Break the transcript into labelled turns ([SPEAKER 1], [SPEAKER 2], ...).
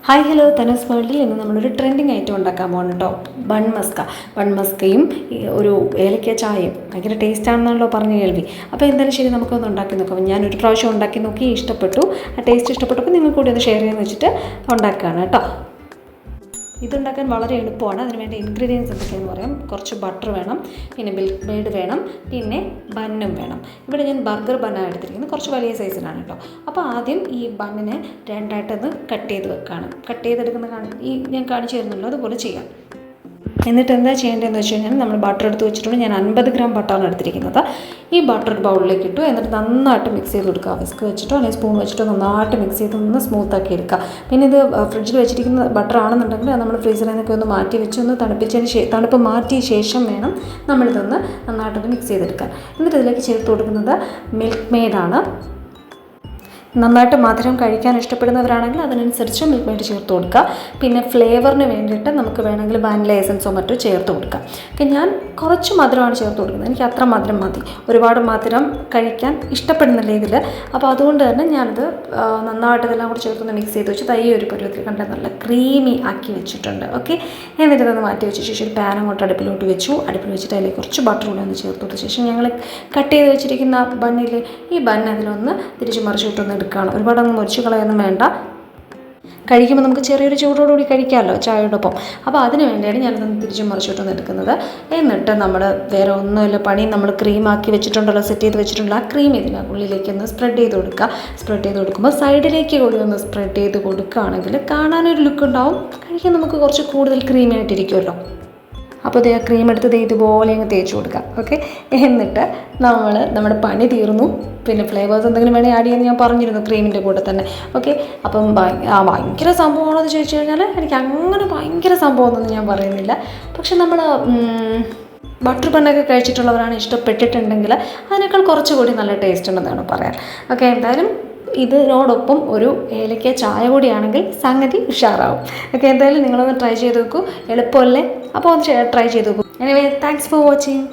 [SPEAKER 1] Hi hello Tanu's വേൾഡിൽ ഇന്ന് നമ്മളൊരു ട്രെൻഡിങ് ഐറ്റം ഉണ്ടാക്കാൻ പോകണം കേട്ടോ. ബൺ മസ്കയും ഒരു ഏലക്ക ചായയും ഭയങ്കര ടേസ്റ്റാണെന്നാണല്ലോ പറഞ്ഞ് കേൾവി. അപ്പോൾ എന്തായാലും ശരി, നമുക്കൊന്ന് ഉണ്ടാക്കി നോക്കാം. ഞാനൊരു പ്രാവശ്യം ഉണ്ടാക്കി നോക്കി, ഇഷ്ടപ്പെട്ടു. ആ ടേസ്റ്റ് ഇഷ്ടപ്പെട്ടപ്പോൾ നിങ്ങൾക്ക് കൂടി ഒന്ന് ഷെയർ ചെയ്യാമെന്ന് വെച്ചിട്ട് ഉണ്ടാക്കുകയാണ് കേട്ടോ. ഇതുണ്ടാക്കാൻ വളരെ എളുപ്പമാണ്. അതിന് വേണ്ട ഇൻഗ്രീഡിയൻസ് എന്തൊക്കെയാണെന്ന് പറയാം. കുറച്ച് ബട്ടർ വേണം, പിന്നെ മിൽക്ക് മെയ്ഡ് വേണം, പിന്നെ ബന്നും വേണം. ഇവിടെ ഞാൻ ബർഗർ ബണ്ണാണ് എടുത്തിരിക്കുന്നത്, കുറച്ച് വലിയ സൈസിലാണ് കേട്ടോ. അപ്പോൾ ആദ്യം ഈ ബണ്ണിനെ രണ്ടായിട്ടൊന്ന് കട്ട് ചെയ്തെടുക്കുന്ന ഞാൻ കാണിച്ചു തരുന്നുള്ളൂ, അതുപോലെ ചെയ്യാം. എന്നിട്ട് എന്താ ചെയ്യേണ്ടതെന്ന് വെച്ച് കഴിഞ്ഞാൽ നമ്മൾ ബട്ടർ എടുത്ത് വെച്ചിട്ടുണ്ട്. ഞാൻ 50 ഗ്രാം ബട്ടറാണ് എടുത്തിരിക്കുന്നത്. ഈ ബട്ടർ ഒരു ബൗളിലേക്ക് ഇട്ടു. എന്നിട്ട് നന്നായിട്ട് മിക്സ് ചെയ്ത് കൊടുക്കുക. വിസ്ക് വെച്ചിട്ടോ അല്ലെങ്കിൽ സ്പൂൺ വെച്ചിട്ടോ നന്നായിട്ട് മിക്സ് ചെയ്ത് ഒന്ന് സ്മൂത്താക്കി എടുക്കുക. പിന്നെ ഇത് ഫ്രിഡ്ജിൽ വെച്ചിരിക്കുന്ന ബട്ടർ ആണെന്നുണ്ടെങ്കിൽ നമ്മൾ ഫ്രീസറിൽ നിന്നൊക്കെ ഒന്ന് മാറ്റി വെച്ച് ഒന്ന് തണുപ്പ് മാറ്റിയ ശേഷം വേണം നമ്മളിതൊന്ന് നന്നായിട്ടൊന്ന് മിക്സ് ചെയ്തെടുക്കാൻ. എന്നിട്ട് ഇതിലേക്ക് ചേർത്ത് കൊടുക്കുന്നത് മിൽക്ക് മെയ്ഡാണ്. നന്നായിട്ട് മധുരം കഴിക്കാൻ ഇഷ്ടപ്പെടുന്നവരാണെങ്കിൽ അതിനനുസരിച്ച് മിൽക്ക് മെയ്ഡ് ചേർത്ത് കൊടുക്കുക. പിന്നെ ഫ്ലേവറിന് വേണ്ടിയിട്ട് നമുക്ക് വേണമെങ്കിൽ വാനില എസൻസോ മറ്റോ ചേർത്ത് കൊടുക്കാം. ഞാൻ കുറച്ച് മധുരമാണ് ചേർത്ത് കൊടുക്കുന്നത്, എനിക്ക് അത്ര മധുരം മതി. ഒരുപാട് മധുരം കഴിക്കാൻ ഇഷ്ടപ്പെടുന്നില്ല ഇതിൽ. അപ്പോൾ അതുകൊണ്ട് തന്നെ ഞാനത് നന്നായിട്ട് ഇതെല്ലാം കൂടി ചേർത്തൊന്ന് മിക്സ് ചെയ്ത് വെച്ച് തൈ ഒരു പരുവത്തിൽ കണ്ട നല്ല ക്രീമി ആക്കി വെച്ചിട്ടുണ്ട്. ഓക്കെ, എന്നിട്ട് ഇതൊന്ന് മാറ്റി വെച്ച ശേഷം ഒരു പാൻ അങ്ങോട്ട് അടുപ്പിലോട്ട് വെച്ചു. അടുപ്പിൽ വെച്ചിട്ട് അതിലേക്ക് കുറച്ച് ബട്ടർ കൂടി ഒന്ന് ചേർത്ത് കൊടുത്ത ശേഷം ഞങ്ങൾ കട്ട് ചെയ്ത് വെച്ചിരിക്കുന്ന ബണ്ണിൽ ഈ ബണ്ണ് അതിലൊന്ന് തിരിച്ച് മറിച്ചിട്ടൊന്ന് എടുക്കുകയാണ്. ഒരുപാടൊന്നും മുറിച്ച് കളയൊന്നും വേണ്ട. കഴിക്കുമ്പോൾ നമുക്ക് ചെറിയൊരു ചൂടോടുകൂടി കഴിക്കാമല്ലോ ചായയോടൊപ്പം. അപ്പോൾ അതിന് വേണ്ടിയാണ് ഞാനതൊന്ന് തിരിച്ചും മറിച്ചിട്ടൊന്ന് എടുക്കുന്നത്. എന്നിട്ട് നമ്മൾ വേറെ ഒന്നുമില്ല, പണി നമ്മൾ ക്രീമാക്കി വെച്ചിട്ടുണ്ടല്ലോ, സെറ്റ് ചെയ്ത് വെച്ചിട്ടുള്ള ആ ക്രീം ഇതിനുള്ളിലേക്ക് ഒന്ന് സ്പ്രെഡ് ചെയ്ത് കൊടുക്കുക. സ്പ്രെഡ് ചെയ്ത് കൊടുക്കുമ്പോൾ സൈഡിലേക്ക് കൂടി ഒന്ന് സ്പ്രെഡ് ചെയ്ത് കൊടുക്കുകയാണെങ്കിൽ കാണാനൊരു ലുക്ക് ഉണ്ടാവും, കഴിക്കാൻ നമുക്ക് കുറച്ച് കൂടുതൽ ക്രീമി ആയിട്ടിരിക്കുമല്ലോ. അപ്പോൾ ആ ക്രീം എടുത്ത് ഇതുപോലെ അങ്ങ് തേച്ച് കൊടുക്കാം. ഓക്കെ, എന്നിട്ട് നമ്മുടെ പണി തീർന്നു. പിന്നെ ഫ്ലേവേഴ്സ് എന്തെങ്കിലും വേണമെങ്കിൽ ആഡ് ചെയ്യുമെന്ന് ഞാൻ പറഞ്ഞിരുന്നു ക്രീമിൻ്റെ കൂടെ തന്നെ. ഓക്കെ, അപ്പം ഭയങ്കര സംഭവമാണോ എന്ന് ചോദിച്ചു കഴിഞ്ഞാൽ എനിക്ക് അങ്ങനെ ഭയങ്കര സംഭവമൊന്നും ഞാൻ പറയുന്നില്ല. പക്ഷെ നമ്മൾ ബട്ടർ ബണ്ണൊക്കെ കഴിച്ചിട്ടുള്ളവരാണ് ഇഷ്ടപ്പെട്ടിട്ടുണ്ടെങ്കിൽ അതിനേക്കാൾ കുറച്ചുകൂടി നല്ല ടേസ്റ്റ് ഉണ്ടെന്നാണ് പറയാൻ. ഓക്കെ, എന്തായാലും ഇതിനോടൊപ്പം ഒരു ഏലക്ക ചായ കൂടിയാണെങ്കിൽ സംഗതി ഉഷാറാവും. ഓക്കെ, എന്തായാലും നിങ്ങളൊന്ന് ട്രൈ ചെയ്ത് നോക്കൂ, എളുപ്പമല്ലേ? അപ്പോൾ ഒന്ന് ട്രൈ ചെയ്ത് നോക്കൂ. Anyway, thanks for watching.